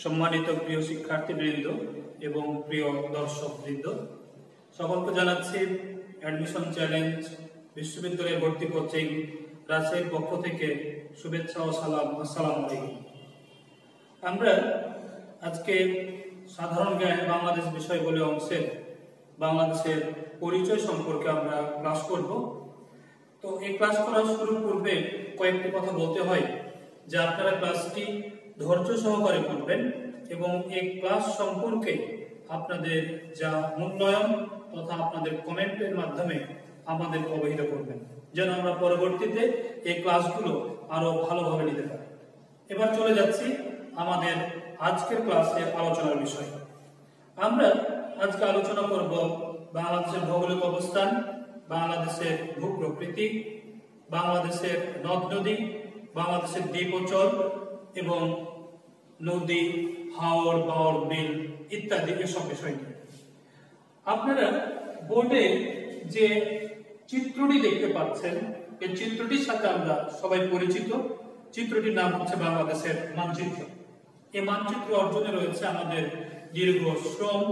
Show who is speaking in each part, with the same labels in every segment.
Speaker 1: সম্মানিত প্রিয় শিক্ষার্থীবৃন্দ এবং প্রিয় দর্শকবৃন্দ, সকলকে জানাচ্ছি অ্যাডমিশন চ্যালেঞ্জ বিশ্ববিদ্যালয়ে ভর্তি কোচিং রাজশাহীর পক্ষ থেকে শুভেচ্ছা ও সালাম। আসসালামু আলাইকুম। আমরা আজকে সাধারণ জ্ঞান বাংলাদেশ বিষয়গুলি অংশের বাংলাদেশের পরিচয় সম্পর্কে আমরা ক্লাস করব। তো এই ক্লাস করার শুরুর পূর্বে কয়েকটি কথা বলতে হয় যে আপনারা ক্লাসটি ধৈর্য সহকারে করবেন এবং এই ক্লাস সম্পর্কে আপনাদের যা মূল্যায়ন তথা আপনাদের কমেন্টের মাধ্যমে আমাদের অবহিত করবেন, যেন আমরা পরবর্তীতে এই ক্লাসগুলো আরো ভালোভাবে নিতে পারি। এবার চলে যাচ্ছি আমাদের আজকের ক্লাসে আলোচনার বিষয়। আমরা আজকে আলোচনা করব বাংলাদেশের ভৌগোলিক অবস্থান, বাংলাদেশের ভূপ্রকৃতি, বাংলাদেশের নদ নদী, বাংলাদেশের দ্বীপ অঞ্চল এবং নদী, হাওর, বাওর, বিল ইত্যাদি এসব বিষয় নিয়ে। আপনারা বোর্ডে যে চিত্রটি দেখতে পাচ্ছেন, এই চিত্রটির সাথে আমরা সবাই পরিচিত। চিত্রটির নাম হচ্ছে বাংলাদেশের মানচিত্র। এই মানচিত্র অর্জনে রয়েছে আমাদের দীর্ঘ শ্রম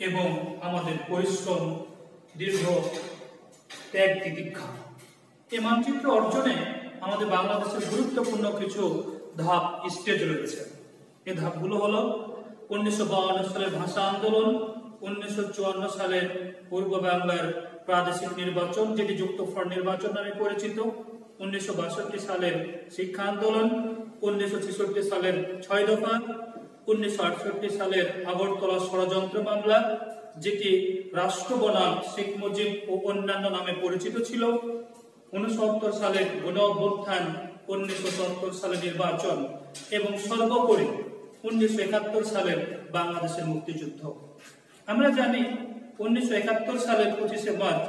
Speaker 1: এবং আমাদের পরিশ্রম, দীর্ঘ ত্যাগ তিতিক্ষা। এই মানচিত্র অর্জনে আমাদের বাংলাদেশের গুরুত্বপূর্ণ কিছু ধাপ স্টেজ রয়েছে। এই ধাপগুলো হলো 1952 সালের ভাষা আন্দোলন, 1954 সালের পূর্ব বাংলার প্রাদেশিক নির্বাচন, যেটি যুক্তফ্রন্ট নির্বাচন নামে পরিচিত, 1962 সালের শিক্ষা আন্দোলন, 1966 সালের 6 দফা, 1968 সালের আগরতলা ষড়যন্ত্র মামলা, যেটি রাষ্ট্র বনাম শেখ মুজিব ও অন্যান্য নামে পরিচিত ছিল, 1969 সালের গণ অভ্যুত্থান, 1970 সালের নির্বাচন এবং সর্বোপরি 1971 সালের বাংলাদেশের মুক্তিযুদ্ধ। আমরা জানি 1971 সালের 25শে মার্চ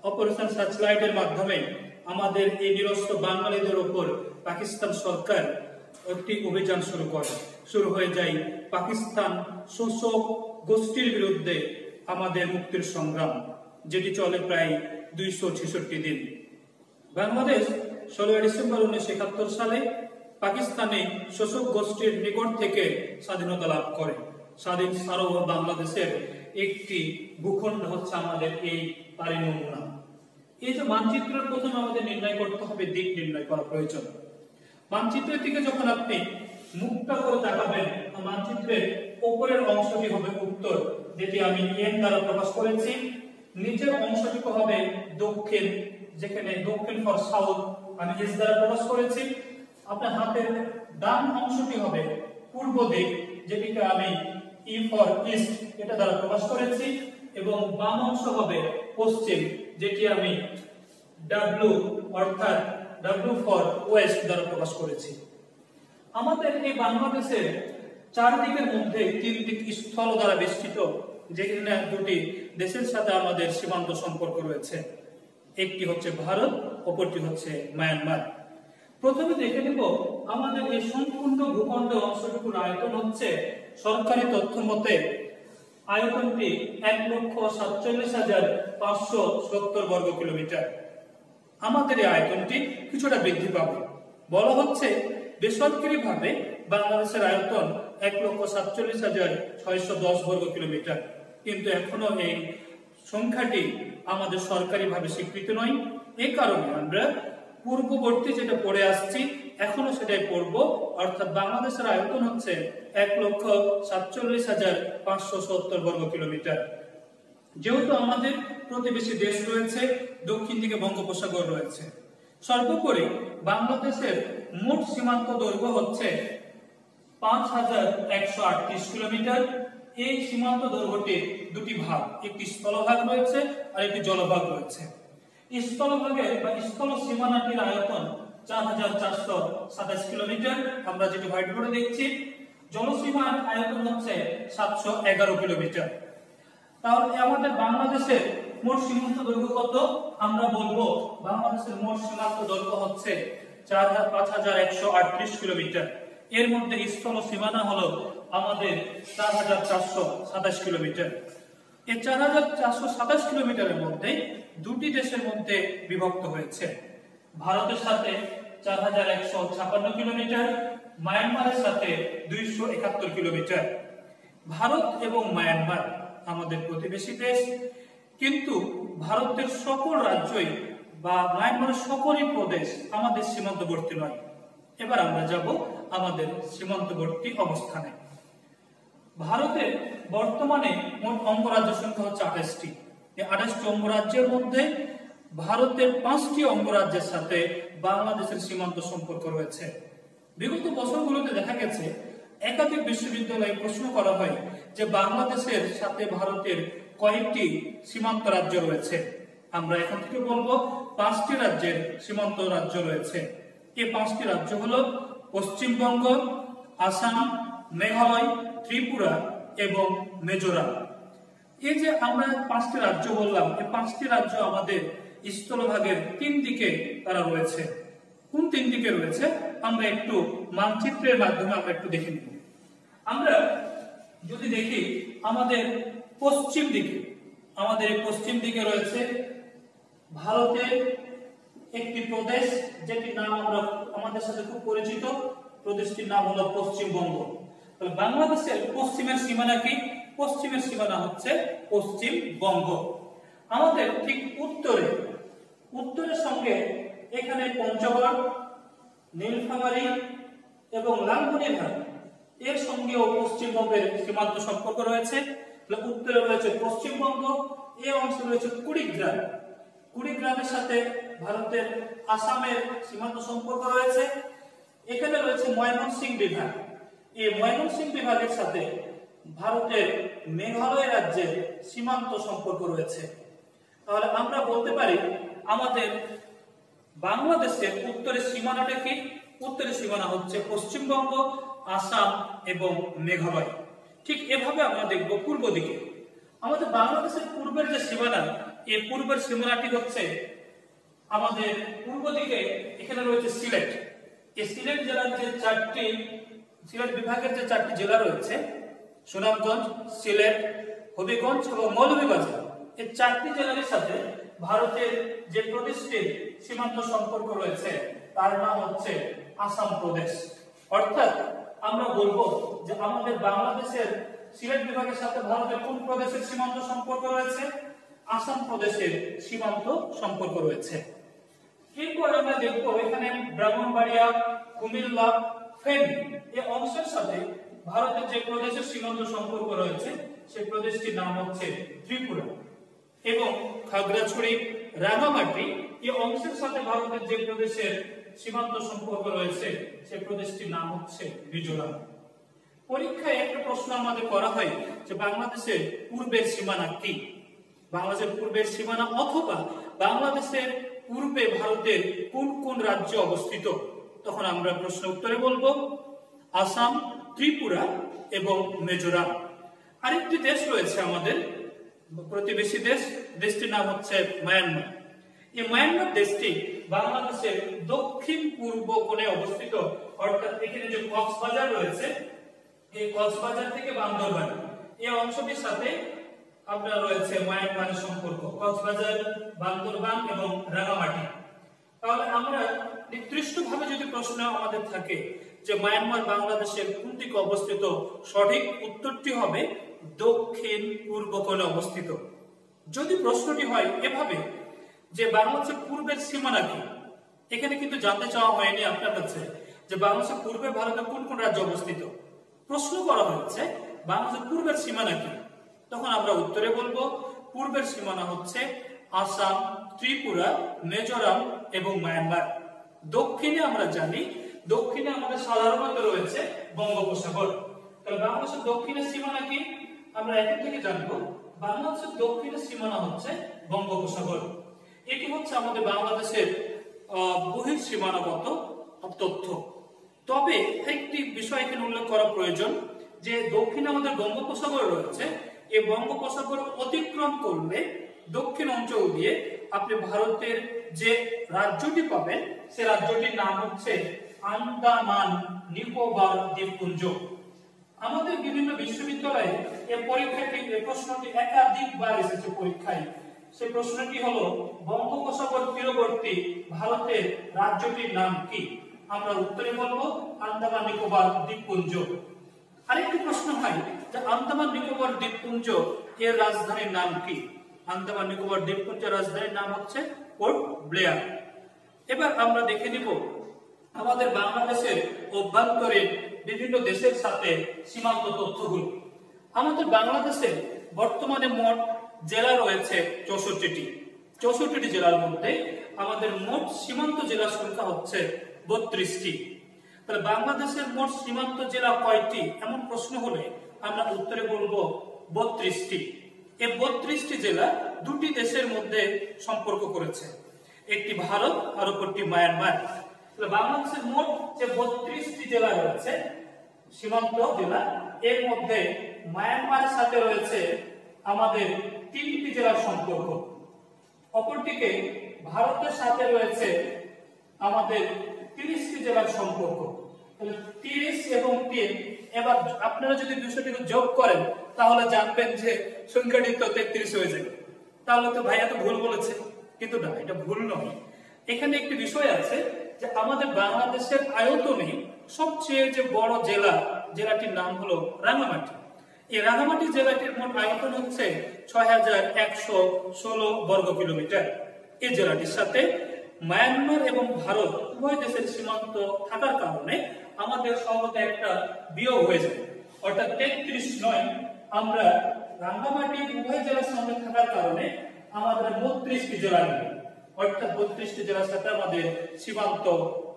Speaker 1: অপারেশন সার্চলাইটের মাধ্যমে আমাদের এই নিরস্ত্র বাঙালিদের উপর পাকিস্তান সরকার একটি অভিযান শুরু হয়ে যায় পাকিস্তান শোষক গোষ্ঠীর বিরুদ্ধে আমাদের মুক্তির সংগ্রাম, যেটি চলে প্রায় 266 দিন। বাংলাদেশ 16 ডিসেম্বর 1971 সালে পাকিস্তানি শোষক গোষ্ঠীর নিকট থেকে স্বাধীনতা লাভ করে। স্বাধীন সার্বভৌম বাংলাদেশের একটি ভূখণ্ড হচ্ছে আমাদের এই তারই নমুনা। এই যে মানচিত্রের প্রথমে আমাদের নির্ণয় করতে হবে, দিক নির্ণয় করা প্রয়োজন। মানচিত্রের দিকে যখন আপনি মুখটা করে তাকাবেন, মানচিত্রের উপরের অংশটি হবে উত্তর, যেটি আমি এন দ্বারা প্রকাশ করেছি। নিচের অংশটুকু হবে দক্ষিণ, যেখানে দক্ষিণ ফর সাউথ আমি এস দ্বারা প্রকাশ করেছি। আপনার হাতের ডান অংশটি হবে পূর্ব দিক, যেটিকে আমি ই ফর ইস্ট এটা দ্বারা প্রকাশ করেছি, এবং বাম অংশ হবে পশ্চিম, যেটি আমি ডাব্লিউ অর্থাৎ ডাব্লিউ ফর ওয়েস্ট দ্বারা প্রকাশ করেছি। আমাদের এই বাংলাদেশের চারদিকের মধ্যে তিন দিক স্থল দ্বারা বেষ্টিত, যেখানে দুটি দেশের সাথে আমাদের সীমান্ত সম্পর্ক রয়েছে। একটি হচ্ছে ভারত, অপরটি হচ্ছে মায়ানমার। প্রথমে দেখে নেব আমাদের এই সম্পূর্ণ ভূখণ্ড অংশটুকুর আয়তন হচ্ছে, সরকারি তথ্য মতে আয়তনটি 1,47,570 বর্গ কিলোমিটার। আমাদের এই আয়তনটি কিছুটা বৃদ্ধি পাবে। বলা হচ্ছে বেসরকারি ভাবে বাংলাদেশের আয়তন 1,47,610 বর্গ কিলোমিটার, কিন্তু এখনো এই সংখ্যাটি আমাদের সরকারি ভাবে স্বীকৃত নয়। এই কারণে আমরা পূর্ববর্তী যেটা পড়ে আসছি এখনো সেটাই পড়ব, অর্থাৎ বাংলাদেশের আয়তন হচ্ছে 1,47,570 বর্গ কিলোমিটার। যেহেতু আমাদের প্রতিবেশী দেশ রয়েছে, দক্ষিণ দিকে বঙ্গোপসাগর রয়েছে, সর্বোপরি বাংলাদেশের মোট সীমান্ত দৈর্ঘ্য হচ্ছে 5,138 কিলোমিটার। এই সীমান্ত দৈর্ঘ্যটির দুটি ভাগ, একটি স্থলভাগ রয়েছে আর একটি জলভাগ রয়েছে। স্থলভাগের বা স্থল সীমানাটির আয়তন 4,427 কিলোমিটার, আমরা যেটি হোয়াইট বোর্ডে দেখছি। জলসীমার আয়তন হচ্ছে 711 কিলোমিটার। তাহলে আমাদের বাংলাদেশের মোট সীমান্ত দৈর্ঘ্য কত? আমরা বলবো বাংলাদেশের মোট সীমান্ত দৈর্ঘ্য হচ্ছে 5,138 কিলোমিটার। এর মধ্যে স্থল সীমানা হলো আমাদের 4,427 কিলোমিটার। এই 4,427 কিলোমিটারের মধ্যে দুটি দেশের মধ্যে বিভক্ত হয়েছে। ভারতের সাথে 4156 কিলোমিটার, মায়ানমারের সাথে 271 কিলোমিটার। ভারত এবং মায়ানমার আমাদের প্রতিবেশী দেশ, কিন্তু ভারতের সকল রাজ্যই বা মায়ানমারের সকলই প্রদেশ আমাদের সীমান্তবর্তী নয়। এবার আমরা যাব আমাদের সীমান্তবর্তী অবস্থানে। ভারতের বর্তমানে মোট অঙ্গরাজ্য সংখ্যা হচ্ছে 28টি। এই 28টি অঙ্গরাজ্যের মধ্যে ভারতের 5টি অঙ্গরাজ্যের সাথে বাংলাদেশের সীমান্ত সম্পর্ক রয়েছে। বিগত বছরগুলোতে দেখা গেছে একাধিক বিশ্ববিদ্যালয়ে প্রশ্ন করা হয় যে বাংলাদেশের সাথে ভারতের কয়েকটি সীমান্ত রাজ্য রয়েছে। আমরা এখন থেকে বলবো 5টি রাজ্যের সীমান্ত রাজ্য রয়েছে। এই 5টি রাজ্য হলো পশ্চিমবঙ্গ, আসাম, মেঘালয়, ত্রিপুরা এবং মিজোরাম। এই যে আমরা 5টি রাজ্য বললাম, এই 5টি রাজ্য আমাদের স্থলভাগের 3 দিকে তারা রয়েছে। কোন 3 দিকে রয়েছে আমরা একটু মানচিত্রের মাধ্যমে আমরা একটু দেখে নিব। আমরা যদি দেখি আমাদের পশ্চিম দিকে, আমাদের এই পশ্চিম দিকে রয়েছে ভারতের একটি প্রদেশ, যেটির নাম আমরা আমাদের সাথে খুব পরিচিত। প্রদেশটির নাম হলো পশ্চিমবঙ্গ। তাহলে বাংলাদেশের পশ্চিমের সীমানা কি? পশ্চিমের সীমানা হচ্ছে পশ্চিমবঙ্গ। আমাদের ঠিক উত্তরের সঙ্গে এখানে পঞ্চগড়, নীলফামারী এবং লালমনিরহাট, এর সঙ্গেও পশ্চিমবঙ্গের সীমান্ত সম্পর্ক রয়েছে। উত্তরে রয়েছে পশ্চিমবঙ্গ, এই অংশে রয়েছে কুড়িগ্রাম। কুড়িগ্রামের সাথে ভারতের আসামের সীমান্ত সম্পর্ক রয়েছে। এখানে রয়েছে ময়মনসিংহ বিভাগ। এই ময়মনসিংহ বিভাগের সাথে ভারতের মেঘালয় রাজ্যের সীমান্ত সম্পর্ক রয়েছে। তাহলে আমরা বলতে পারি আমাদের বাংলাদেশের উত্তরের সীমানাটা কি? উত্তরের সীমানা হচ্ছে পশ্চিমবঙ্গ, আসাম এবং মেঘালয়। ঠিক এভাবে আমরা দেখব পূর্ব দিকে। আমাদের বাংলাদেশের পূর্বের যে সীমানা, এই পূর্বের সীমানাটি হচ্ছে আমাদের পূর্ব দিকে এখানে রয়েছে সিলেট। এই সিলেট জেলার যে 4টি, সিলেট বিভাগের যে 4টি জেলা রয়েছে, সুনামগঞ্জ, সিলেট, হবিগঞ্জ এবং মৌলভীবাজার, এই 4টি জেলার সাথে ভারতের যে প্রদেশটির সীমান্ত সম্পর্ক রয়েছে তার নাম হচ্ছে আসাম প্রদেশ। অর্থাৎ আমরা বলবো যে আমাদের বাংলাদেশের সিলেট বিভাগের সাথে ভারতের কোন প্রদেশের সীমান্ত সম্পর্ক রয়েছে? আসাম প্রদেশের সীমান্ত সম্পর্ক রয়েছে। এরপর আমরা দেখবো এখানে ব্রাহ্মণবাড়িয়া, কুমিল্লা, ফেনী এই অংশের সাথে ভারতের যে প্রদেশের সীমান্ত সম্পর্ক রয়েছে সেই প্রদেশটির নাম হচ্ছে ত্রিপুরা। এবং খাগড়াছড়ি, রাঙামাটি এই অংশের সাথে ভারতের যে প্রদেশের সীমান্ত সম্পর্ক রয়েছে সেই প্রদেশটির নাম হচ্ছে মিজোরাম। পরীক্ষায় একটা প্রশ্ন আমাদের করা হয় যে বাংলাদেশের পূর্বের সীমানা কি? বাংলাদেশের পূর্বের সীমানা অথবা বাংলাদেশের পূর্বে ভারতের কোন কোন রাজ্য অবস্থিত? তখন আমরা প্রশ্ন উত্তরে বলবো আসাম, ত্রিপুরা এবং মিজোরাম। আরেকটি দেশ রয়েছে আমাদের প্রতিবেশী দেশ, দেশটির নাম হচ্ছে মায়ানমার। এই মায়ানমার দেশটি বাংলাদেশের দক্ষিণ পূর্ব কোণে অবস্থিত। অর্থাৎ এখানে যে কক্সবাজার রয়েছে, এই কক্সবাজার থেকে বান্দরবান এই অংশটির সাথে আপনার রয়েছে মায়ানমারের সম্পর্ক। কক্সবাজার, বান্দরবান এবং রাঙামাটি। তাহলে আমরা নির্দিষ্টভাবে যদি প্রশ্ন আমাদের থাকে যে মায়ানমার বাংলাদেশের কোন দিকে অবস্থিত, সঠিক উত্তরটি হবে দক্ষিণ পূর্ব কোণে অবস্থিত। যদি প্রশ্নটি হয় এভাবে যে বাংলাদেশের পূর্বের সীমানা কি, এখানে কিন্তু জানতে চাওয়া হয়নি আপনার কাছে যে বাংলাদেশের পূর্বে ভারতের কোন কোন রাজ্য অবস্থিত। প্রশ্ন করা হয়েছে বাংলাদেশের পূর্বের সীমানা কি, তখন আমরা উত্তরে বলবো পূর্বের সীমানা হচ্ছে আসাম, ত্রিপুরা, মিজোরাম এবং মায়ানমার। দক্ষিণে আমরা জানি, দক্ষিণে আমাদের সাধারণত রয়েছে বঙ্গোপসাগর। তাহলে বাংলাদেশের দক্ষিণের সীমানা কি আমরা এখন থেকে জানবো। বাংলাদেশের দক্ষিণের সীমানা হচ্ছে বঙ্গোপসাগর। এটি হচ্ছে আমাদের বাংলাদেশের বহির সীমানাগত তথ্য। তবে একটি বিষয় এখানে উল্লেখ করা প্রয়োজন যে দক্ষিণে আমাদের বঙ্গোপসাগর রয়েছে। এই বঙ্গোপসাগর অতিক্রম করলে দক্ষিণ অঞ্চল দিয়ে আপনি ভারতের যে রাজ্যটি পাবেন সে রাজ্যটির নাম হচ্ছে আন্দামান নিকোবর দ্বীপপুঞ্জ। আমাদের বিভিন্ন বিশ্ববিদ্যালয়ে এই পরীক্ষাটি, এই প্রশ্নটি একাধিকবার এসেছে পরীক্ষায় সেই প্রশ্নটি হলো বঙ্গোপসাগর তীরবর্তী ভারতের রাজ্যটির নাম কি? আমরা উত্তরে বলবো আন্দামান নিকোবর দ্বীপপুঞ্জ। আরেকটি প্রশ্ন হয় যে আন্দামান নিকোবর দ্বীপপুঞ্জ এর রাজধানীর নাম কি? আন্দামান নিকোবর দ্বীপপুঞ্জের রাজধানীর নাম হচ্ছে পোর্ট ব্লেয়ার। এবার আমরা দেখে নিব আমাদের বাংলাদেশের অভ্যন্তরীণ বিভিন্ন দেশের সাথে সীমান্ত তথ্যগুলো। আমাদের বাংলাদেশে বর্তমানে মোট জেলা রয়েছে 64টি। 64টি জেলার মধ্যে আমাদের মোট সীমান্ত জেলার সংখ্যা হচ্ছে 32টি। তাহলে বাংলাদেশের মোট সীমান্ত জেলা কয়টি এমন প্রশ্ন হলে আমরা উত্তরে বলবো 32টি। এই 32টি জেলা দুটি দেশের মধ্যে সম্পর্ক করেছে, একটি ভারত আর অপরটি মায়ানমার। তাহলে বাংলাদেশের মোট যে 32টি জেলা রয়েছে সীমান্ত জেলা, এর মধ্যে মায়ানমারের সাথে রয়েছে আমাদের 3টি জেলার সম্পর্ক, অপরটিকে ভারতের সাথে রয়েছে আমাদের 30টি জেলার সম্পর্ক। তাহলে 30 এবং 3, এবার আপনারা যদি বিষয়টিকে যোগ করেন তাহলে জানবেন যে সংখ্যাটি তো 33 হয়ে যাবে। তাহলে তো ভাইয়া তো ভুল বলেছে, কিন্তু না, এটা ভুল নয়। এখানে একটি বিষয় আছে যে আমাদের বাংলাদেশের আয়তনে সবচেয়ে যে বড় জেলাটির নাম হলো রাঙ্গামাটি। এই রাঙ্গামাটি জেলাটির মোট আয়তন হচ্ছে 6116 বর্গ কিলোমিটার। এই জেলাটির সাথে মায়ানমার এবং ভারত উভয় দেশের সীমান্ত থাকার কারণে আমাদের সর্বদা একটা বিয়োগ হয়ে যায়, অর্থাৎ 33 নয়, আমরা রাঙ্গামাটি উভয় জেলার সঙ্গে থাকার কারণে আমাদের 32টি জেলা নেই, অর্থাৎ 32টি জেলার সাথে আমাদের সীমান্ত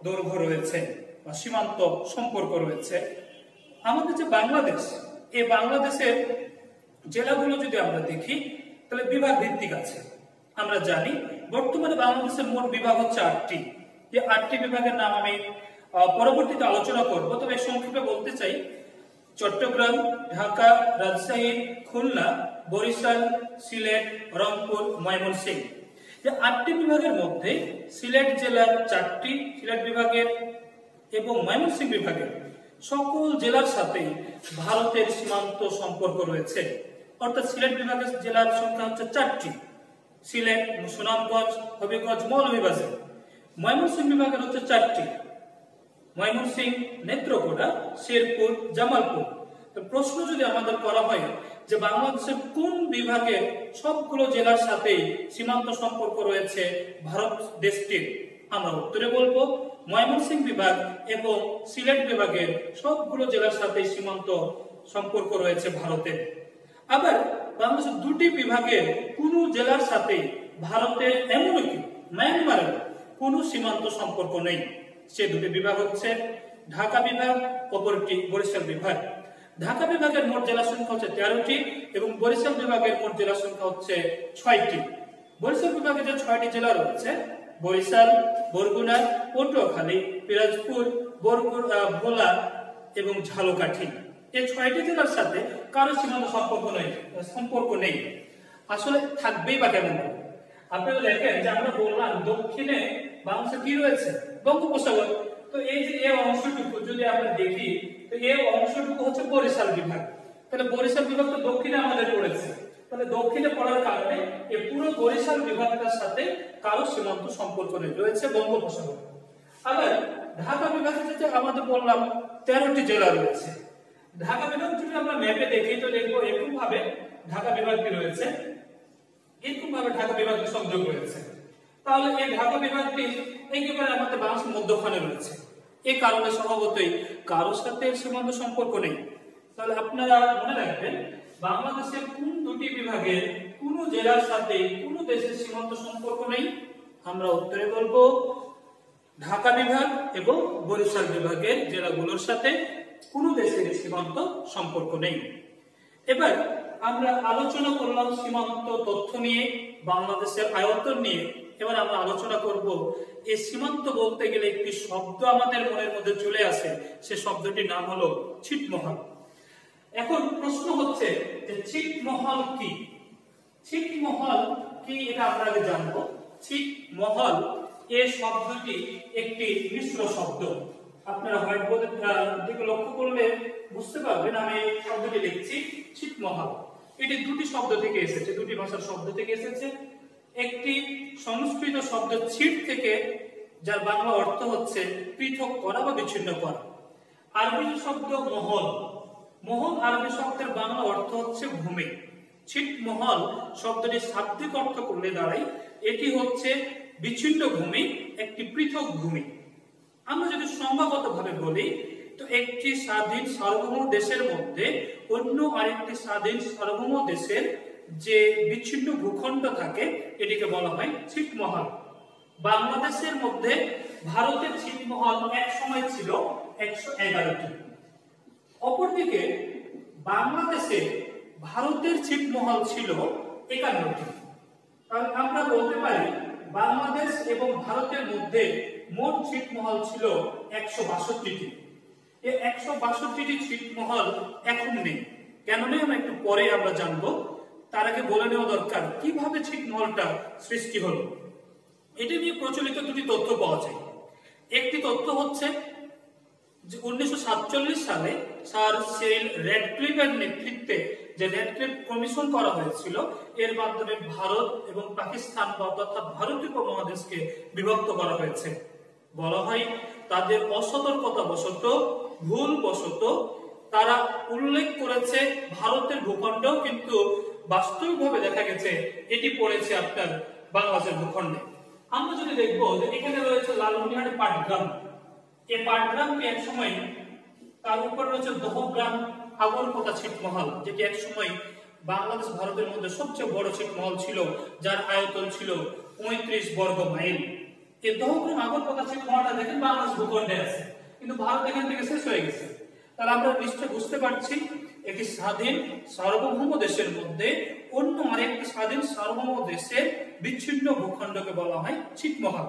Speaker 1: দৈর্ঘ্য রয়েছে বা সীমান্ত সম্পর্ক রয়েছে। আমাদের যে বাংলাদেশ, এই বাংলাদেশের জেলাগুলো যদি আমরা দেখি তাহলে বিভাগ ভিত্তিক আছে। আমরা জানি বর্তমানে বাংলাদেশের মোট বিভাগ হচ্ছে 8টি। এই 8টি বিভাগের নাম আমি পরবর্তীতে আলোচনা করব, তবে সংক্ষেপে বলতে চাই চট্টগ্রাম, ঢাকা, রাজশাহী, খুলনা, বরিশাল, সিলেট, রংপুর, ময়মনসিংহ। এই 8টি বিভাগের মধ্যে সিলেট জেলার 4টি সিলেট বিভাগের এবং ময়মনসিংহ বিভাগের সকল জেলার সাথে ভারতের সীমান্ত সম্পর্ক রয়েছে, অর্থাৎ সিলেট বিভাগের জেলার সংখ্যা হচ্ছে 4টি, সিলেট, সুনামগঞ্জ, হবিগঞ্জ, মৌলভীবাজার। ময়মনসিংহ বিভাগের হচ্ছে 4টি, ময়মনসিংহ, নেত্রকোনা, শেরপুর, জামালপুর। প্রশ্ন যদি আমাদের করা হয় যে বাংলাদেশের কোন বিভাগের সবগুলো জেলার সাথে সীমান্ত সম্পর্ক রয়েছে ভারত দেশটির, আমরা উত্তরে বলবো ময়মনসিংহ বিভাগ এবং সিলেট বিভাগের সবগুলো জেলার সাথে সীমান্ত সম্পর্ক রয়েছে ভারতের। আবার বাংলাদেশের দুটি বিভাগের কোনো জেলার সাথে ভারতের এমনকি মায়ানমারের কোনো সীমান্ত সম্পর্ক নেই। সে দুটি বিভাগ হচ্ছে ঢাকা বিভাগ, অপরটি বরিশাল বিভাগ। ঢাকা বিভাগের মোট জেলা সংখ্যা হচ্ছে 13টি এবং বরিশাল বিভাগের মোট জেলা সংখ্যা হচ্ছে 6টি। বরিশাল বিভাগে যে 6টি জেলা রয়েছে বরিশাল, বরগুনা, পটুয়াখালী, পিরোজপুর, ভোলা এবং ঝালকাঠি। এই 6টি জেলার সাথে কারো সীমান্ত সম্পর্ক নেই। আসলে থাকবেই বা কেমন? আপনারা দেখেন যে আমরা বললাম দক্ষিণে বাংলাদেশে কি রয়েছে? বঙ্গোপসাগর। তো এই যে এই অংশটুকু যদি আমরা দেখি, তো এই অংশটুকু হচ্ছে বরিশাল বিভাগ। তাহলে বরিশাল বিভাগ তো দক্ষিণে আমাদের পড়েছে, তাহলে দক্ষিণে পড়ার কারণে এই পুরো বরিশাল বিভাগটার সাথে কারো সীমান্ত সম্পর্ক নেই, রয়েছে বঙ্গোপসাগর। আবার ঢাকা বিভাগে যেটা আমাদের বললাম 13টি জেলা রয়েছে। ঢাকা বিভাগ যদি আমরা ম্যাপে দেখি তো দেখবো এরকম ভাবে ঢাকা বিভাগটি রয়েছে, এরকম ভাবে ঢাকা বিভাগের সংযোগ রয়েছে। তাহলে এই ঢাকা বিভাগটি একেবারে আমাদের বাংলাদেশের মধ্যখানে রয়েছে। এই কারণে স্বভাবতই কারোর সাথে সীমান্ত সম্পর্ক নেই। তাহলে আপনারা মনে রাখবেন বাংলাদেশের কোন দুটি বিভাগের কোন জেলার সাথে কোন দেশের সীমান্ত সম্পর্ক নেই? আমরা উত্তরে বলবো ঢাকা বিভাগ এবং বরিশাল বিভাগের জেলাগুলোর সাথে কোন দেশের সীমান্ত সম্পর্ক নেই। এবার আমরা আলোচনা করলাম সীমান্ত তথ্য নিয়ে, বাংলাদেশের আয়তন নিয়ে। এবার আমরা আলোচনা করব এই সীমান্ত বলতে গেলে একটি শব্দ আমাদের মনের মধ্যে চলে আসে, সে শব্দটির নাম হলো ছিটমহল। এখন প্রশ্ন হচ্ছে যে ছিটমহল কি? ছিটমহল কি এটা আমরা আগে জানবো। ছিটমহল এই শব্দটি একটি মিশ্র শব্দ। আপনারা হোয়াইট বোর্ডের দিকে লক্ষ্য করলে বুঝতে পারবেন আমি এই শব্দটি লিখছি ছিটমহল। এটি দুটি শব্দ থেকে এসেছে, দুটি ভাষার শব্দ থেকে এসেছে। একটি সংস্কৃত শব্দ ছিট থেকে, যার বাংলা অর্থ হচ্ছে পৃথক করা বা বিচ্ছিন্ন করা। আরবি শব্দ মহল, মহল আরবি শব্দের বাংলা অর্থ হচ্ছে ভূমি। ছিটমহল শব্দটি শাব্দিক অর্থ করলে দাঁড়ায় এটি হচ্ছে বিচ্ছিন্ন ভূমি, একটি পৃথক ভূমি। আমরা যদি সংজ্ঞাগতভাবে বলি তো একটি স্বাধীন সার্বভৌম দেশের মধ্যে অন্য আরেকটি স্বাধীন সার্বভৌম দেশের যে বিচ্ছিন্ন ভূখণ্ড থাকে এটিকে বলা হয় ছিটমহল। বাংলাদেশের মধ্যে ভারতের ছিটমহল এক সময় ছিল 111টি। অপরদিকে বাংলাদেশে ভারতের ছিটমহল ছিল 51টি। তাহলে আমরা বলতে পারি বাংলাদেশ এবং ভারতের মধ্যে মোট ছিটমহল ছিল 162টি। এই 162টি ছিটমহল এখন নেই। কেন নেই আমরা একটু পরে আমরা জানবো। তার আগে বলে নেওয়া দরকার কিভাবে ছিটমহলটা সৃষ্টি হলো। এটি নিয়ে প্রচলিত দুটি তথ্য পাওয়া যায়। একটি তথ্য হচ্ছে যে 1947 সালে স্যার সিরিল র্যাডক্লিফের নেতৃত্বে যে র্যাডক্লিফ কমিশন করা হয়েছিল, এর মাধ্যমে ভারত এবং পাকিস্তান তথা ভারতীয় উপমহাদেশকে বিভক্ত করা হয়েছে। বলা হয় তাদের অসতর্কতা বশত, ভুল বশত তারা উল্লেখ করেছে ভারতের ভূখণ্ড, কিন্তু বাস্তবিকভাবে দেখা গেছে এটি পড়েছে আপনার বাংলাদেশের ভূখণ্ডে। আমরা যদি দেখবো যে এখানে রয়েছে লালমনিরহাট পাটগ্রাম। এই পাটগ্রামকে এক সময় তার উপর রয়েছে দহগ্রাম আগরপোতা ছিটমহল, যেটি এক সময় বাংলাদেশ ভারতের মধ্যে সবচেয়ে বড় ছিটমহল ছিল, যার আয়তন ছিল 35 বর্গ মাইল। এই দহগ্রাম আগরপোতা ছিটমহলটা দেখেন বাংলাদেশ ভূখণ্ডে আছে, কিন্তু ভারত এখান থেকে শেষ হয়ে গেছে। তাহলে আমরা নিশ্চয় বুঝতে পারছি একটি স্বাধীন সার্বভৌম দেশের মধ্যে অন্য আরেকটি স্বাধীন সার্বভৌম দেশের বিচ্ছিন্ন ভূখণ্ডকে বলা হয় ছিটমহল।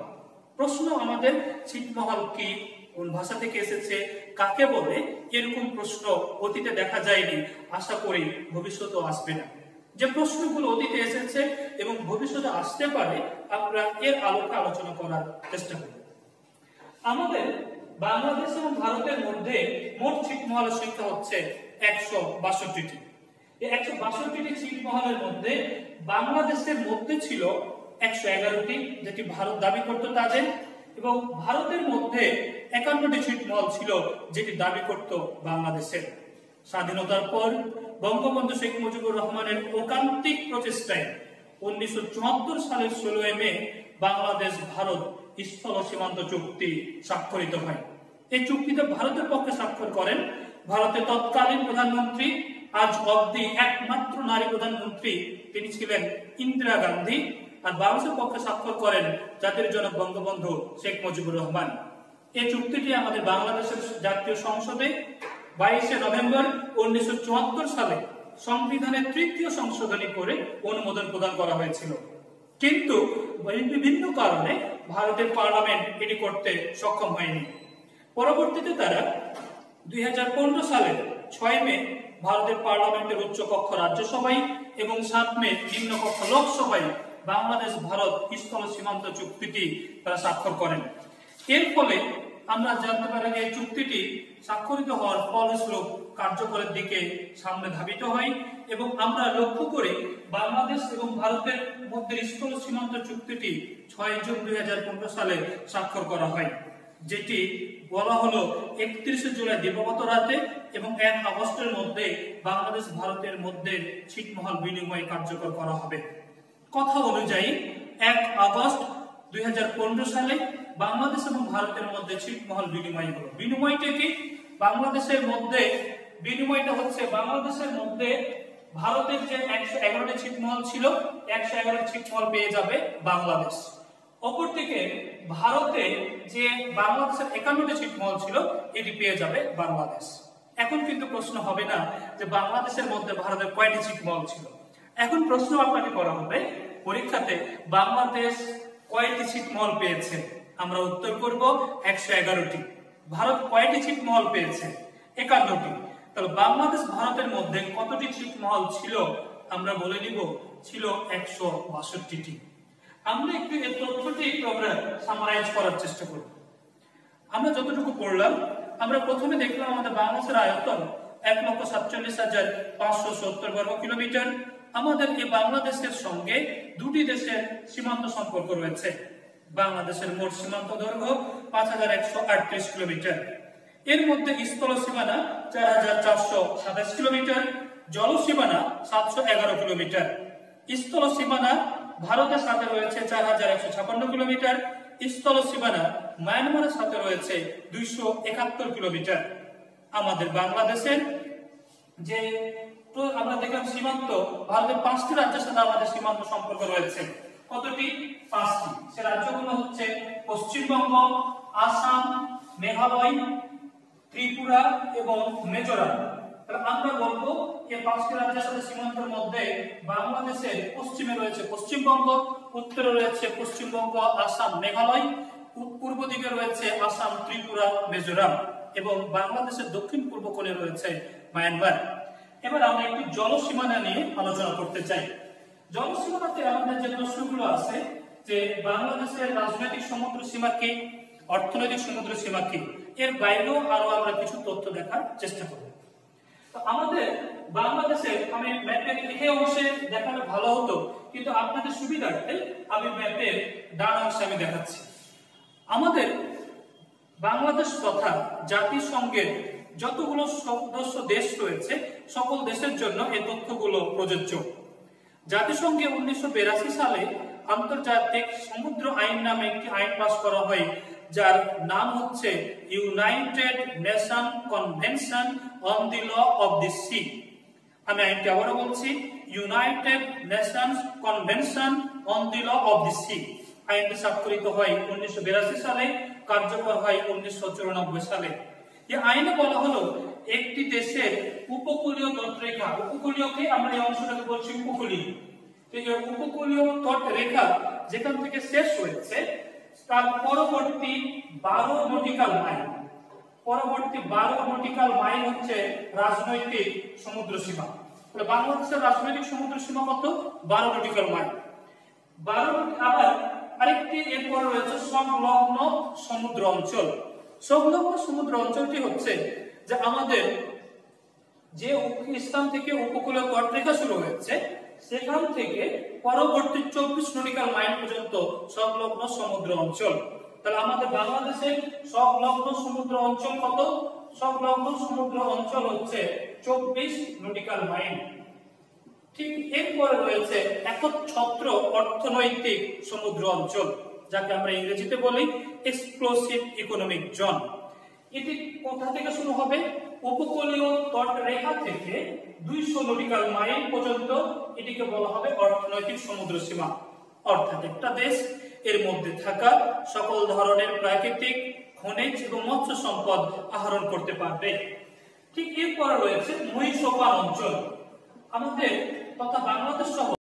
Speaker 1: প্রশ্ন আমাদের, ছিটমহল কি, কোন ভাষা থেকে এসেছে, কাকে বলে, এরকম প্রশ্ন অতীতে দেখা যায়নি, আশা করি ভবিষ্যতেও আসবে না। যে প্রশ্নগুলো অতীতে এসেছে এবং ভবিষ্যতে আসতে পারে আমরা এর আলোকে আলোচনা করার চেষ্টা করব। আমাদের বাংলাদেশ এবং ভারতের মধ্যে মোট ছিটমহলের সংখ্যা হচ্ছে 162টি। এই 162টি ছিটমহলের মধ্যে বাংলাদেশের মধ্যে ছিল 111টি, যেটি ভারত দাবি করত তাদের, এবং ভারতের মধ্যে 51টি ছিটমহল ছিল যেটি দাবি করত বাংলাদেশের। স্বাধীনতার পর বঙ্গবন্ধু শেখ মুজিবুর রহমানের ঐকান্তিক প্রচেষ্টায় 1974 সালের 16 মে বাংলাদেশ ভারত স্থল সীমান্ত চুক্তি স্বাক্ষরিত হয়। এই চুক্তিতে ভারতের পক্ষে স্বাক্ষর করেন ভারতের তৎকালীন প্রধানমন্ত্রী, আজ অবধি একমাত্র নারী প্রধানমন্ত্রী, তিনি ছিলেন ইন্দিরা গান্ধী। আর বাংলাদেশের পক্ষে স্বাক্ষর করেন জাতির জনক বঙ্গবন্ধু শেখ মুজিবুর রহমান। এই চুক্তিটি আমাদের বাংলাদেশের জাতীয় সংসদে 22 নভেম্বর 1974 সালে সংবিধানের 3য় সংশোধনী করে অনুমোদন প্রদান করা হয়েছিল। কিন্তু বিভিন্ন কারণে ভারতের পার্লামেন্ট এটি করতে সক্ষম হয়নি। পরবর্তীতে তারা 2015 সালের 6 মে ভারতের পার্লামেন্টের উচ্চকক্ষ রাজ্যসভায় এবং 7 মে নিম্নকক্ষ লোকসভায় বাংলাদেশ ভারত স্থল সীমান্ত চুক্তিটি তারা স্বাক্ষর করেন। এর ফলে আমরা জানতে পারি যে এই চুক্তিটি স্বাক্ষরিত হওয়ার ফলস্বরূপ কার্যকরের দিকে সামনে ধাবিত হয় এবং আমরা লক্ষ্য করি বাংলাদেশ এবং ভারতের মধ্যে স্থল সীমান্ত চুক্তিটি 6 জুন 2015 সালে স্বাক্ষর করা হয়, যেটি বলা হলো 31 জুলাই দিবাগত রাতে এবং 1 আগস্টের মধ্যে বাংলাদেশ ভারতের মধ্যে ছিটমহল বিনিময় কার্যকর করা হবে। কথা অনুযায়ী 1 আগস্ট 2015 সালে বাংলাদেশ এবং ভারতের মধ্যে ছিটমহল বিনিময় হলো। বিনিময়টা কি? বাংলাদেশের মধ্যে বিনিময়টা হচ্ছে বাংলাদেশের মধ্যে ভারতের যে 111টি ছিটমহল ছিল, 111টি ছিটমহল পেয়ে যাবে বাংলাদেশ। অপরদিকে ভারতে যে বাংলাদেশের 51টি ছিটমহল ছিল এটি পেয়ে যাবে বাংলাদেশ। এখন কিন্তু প্রশ্ন হবে না যে বাংলাদেশের মধ্যে ভারতের কয়টি ছিটমহল ছিল। এখন প্রশ্ন আপনাকে করা হবে পরীক্ষাতে, বাংলাদেশ কয়টি ছিটমহল পেয়েছে? আমরা উত্তর করব 111টি। ভারত কয়টি ছিটমহল পেয়েছে? 51টি। তাহলে বাংলাদেশ ভারতের মধ্যে কতটি ছিটমহল ছিল? আমরা বলে নিব ছিল 162টি। আমরা একটু এই তথ্যটি একটু আমরা সামারাইজ করার চেষ্টা করব। আমরা যতটুকু পড়লাম, আমরা প্রথমে দেখলাম আমাদের বাংলাদেশের আয়তন 1,47,570 বর্গ কিলোমিটার। আমাদের এই বাংলাদেশের সঙ্গে দুটি দেশের সীমান্ত সম্পর্ক রয়েছে। বাংলাদেশের মোট সীমান্ত দৈর্ঘ্য 5138 কিলোমিটার। এর মধ্যে স্থল সীমানা 4427 কিলোমিটার, জল সীমানা 711 কিলোমিটার। স্থল সীমানা ভারতের সাথে রয়েছে 4156 কিলোমিটার, স্থল সীমানা মায়ানমারের সাথে রয়েছে 271 কিলোমিটার। আমাদের বাংলাদেশের যে আমরা দেখলাম সীমান্ত, ভারতের 5টি রাজ্যের সাথে আমাদের সীমান্ত সম্পর্ক রয়েছে। কতটি? 5টি। সে রাজ্যগুলো হচ্ছে পশ্চিমবঙ্গ, আসাম, মেঘালয়, ত্রিপুরা এবং মিজোরাম। তাহলে আমরা বলবো এই 5টি রাজ্যের সাথে সীমান্তের মধ্যে বাংলাদেশের পশ্চিমে রয়েছে পশ্চিমবঙ্গ, উত্তরে রয়েছে পশ্চিমবঙ্গ, আসাম, মেঘালয়, পূর্ব দিকে রয়েছে আসাম, ত্রিপুরা, মিজোরাম এবং বাংলাদেশের দক্ষিণ পূর্ব কোণে রয়েছে মায়ানমার। এবার আমরা একটু জলসীমানা নিয়ে আলোচনা করতে চাই। জলসীমানাতে আমাদের যে প্রশ্নগুলো আছে যে বাংলাদেশের রাজনৈতিক সমুদ্র সীমা কি, অর্থনৈতিক সমুদ্র সীমা কি, এর বাইরেও আরো আমরা কিছু তথ্য দেখার চেষ্টা করব। তো আমাদের বাংলাদেশে আমি ম্যাপের এই অংশে দেখালে ভালো হতো, কিন্তু আপনাদের সুবিধার্থে আমি ম্যাপের ডান অংশে আমি দেখাচ্ছি। আমাদের বাংলাদেশ তথা জাতিসংঘের যতগুলো সদস্য দেশ রয়েছে সকল দেশের জন্য এই তথ্যগুলো প্রযোজ্য। জাতিসংঘে 1982 সালে আন্তর্জাতিক সমুদ্র আইন নামে একটি আইন পাস করা হয়, যার নাম হচ্ছে United Nation Convention on the law of the sea. আমি আইনটি আবারও বলছি, United Nations Convention on the law of the sea. আইনটি স্বাক্ষরিত হয় 1982 সালে, কার্যকর হয় 1994 সালে। এই আইনে বলা হলো একটি দেশের উপকূলীয় তটরেখা, উপকূলীয়কে আমরা এই অংশটাকে বলছি উপকূলীয়, তো এই উপকূলীয় তটরেখা যেখান থেকে শেষ হয়েছে তার পরবর্তী 12 নটিক্যাল মাইল, পরবর্তী 12 নটিক্যাল মাইল হচ্ছে রাজনৈতিক সমুদ্র সীমা। তাহলে বাংলাদেশের রাজনৈতিক সমুদ্র সীমা কত? 12 নটিক্যাল মাইল। 12 আবার আরেকটি এরপর রয়েছে সংলগ্ন সমুদ্র অঞ্চল। সংলগ্ন সমুদ্র অঞ্চলটি হচ্ছে যে আমাদের যে স্থান থেকে উপকূলীয় তটরেখা শুরু হয়েছে সেখান থেকে পরবর্তী 24 নটিক্যাল মাইল পর্যন্ত সংলগ্ন সমুদ্র অঞ্চল। তাহলে আমাদের বাংলাদেশের সংলগ্ন সমুদ্র অঞ্চল কত? সংলগ্ন সমুদ্র অঞ্চল হচ্ছে 24 নটিক্যাল মাইল। ঠিক এরপরে রয়েছে একচ্ছত্র অর্থনৈতিক সমুদ্র অঞ্চল, যাকে আমরা ইংরেজিতে বলি এক্সক্লুসিভ ইকোনমিক জোন। এটি কোথা থেকে শুরু হবে? উপকূলীয় তটরেখা থেকে 200 নটিক্যাল মাইল পর্যন্ত এটিকে বলা হবে অর্থনৈতিক সমুদ্র সীমা। অর্থাৎ একটা দেশ এর মধ্যে থাকা সকল ধরনের প্রাকৃতিক, খনিজ এবং মৎস্য সম্পদ আহরণ করতে পারবে। ঠিক এরপরে রয়েছে মহীসোপান অঞ্চল। আমাদের তথা বাংলাদেশ সহ